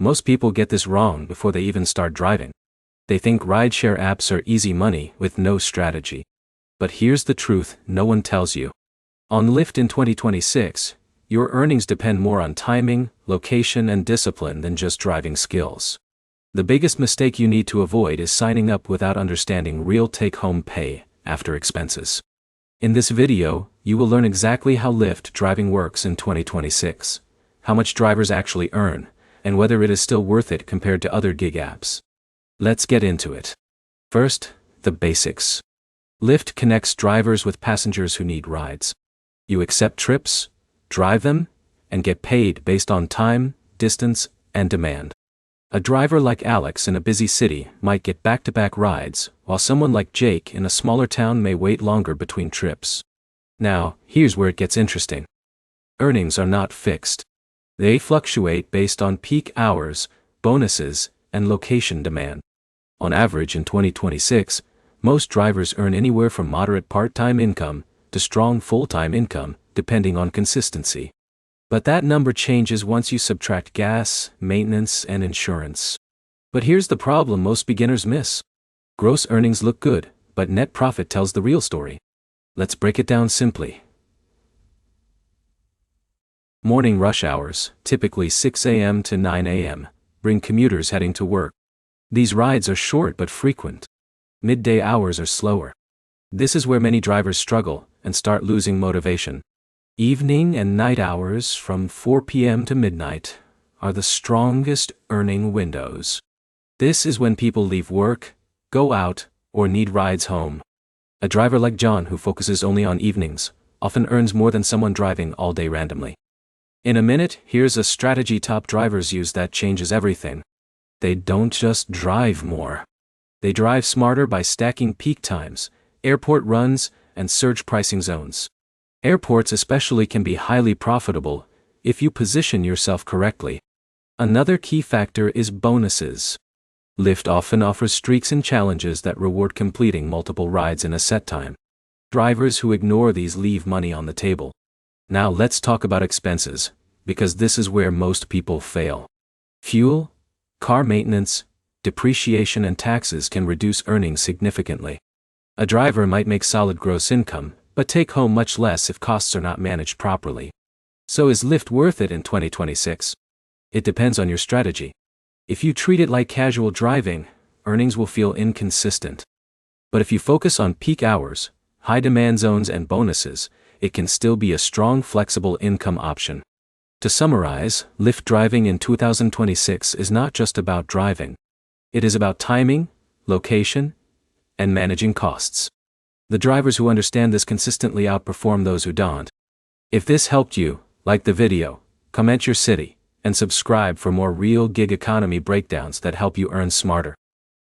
Most people get this wrong before they even start driving. They think rideshare apps are easy money with no strategy. But here's the truth no one tells you. On Lyft in 2026, your earnings depend more on timing, location, and discipline than just driving skills. The biggest mistake you need to avoid is signing up without understanding real take-home pay after expenses. In this video, you will learn exactly how Lyft driving works in 2026, how much drivers actually earn, and whether it is still worth it compared to other gig apps. Let's get into it. First, the basics. Lyft connects drivers with passengers who need rides. You accept trips, drive them, and get paid based on time, distance, and demand. A driver like Alex in a busy city might get back-to-back rides, while someone like Jake in a smaller town may wait longer between trips. Now, here's where it gets interesting. Earnings are not fixed. They fluctuate based on peak hours, bonuses, and location demand. On average in 2026, most drivers earn anywhere from moderate part-time income to strong full-time income, depending on consistency. But that number changes once you subtract gas, maintenance, and insurance. But here's the problem most beginners miss. Gross earnings look good, but net profit tells the real story. Let's break it down simply. Morning rush hours, typically 6 a.m. to 9 a.m., bring commuters heading to work. These rides are short but frequent. Midday hours are slower. This is where many drivers struggle and start losing motivation. Evening and night hours from 4 p.m. to midnight are the strongest earning windows. This is when people leave work, go out, or need rides home. A driver like John who focuses only on evenings often earns more than someone driving all day randomly. In a minute, here's a strategy top drivers use that changes everything. They don't just drive more. They drive smarter by stacking peak times, airport runs, and surge pricing zones. Airports especially can be highly profitable if you position yourself correctly. Another key factor is bonuses. Lyft often offers streaks and challenges that reward completing multiple rides in a set time. Drivers who ignore these leave money on the table. Now let's talk about expenses, because this is where most people fail. Fuel, car maintenance, depreciation, and taxes can reduce earnings significantly. A driver might make solid gross income, but take home much less if costs are not managed properly. So is Lyft worth it in 2026? It depends on your strategy. If you treat it like casual driving, earnings will feel inconsistent. But if you focus on peak hours, high demand zones, and bonuses, it can still be a strong, flexible income option. To summarize, Lyft driving in 2026 is not just about driving. It is about timing, location, and managing costs. The drivers who understand this consistently outperform those who don't. If this helped you, like the video, comment your city, and subscribe for more real gig economy breakdowns that help you earn smarter.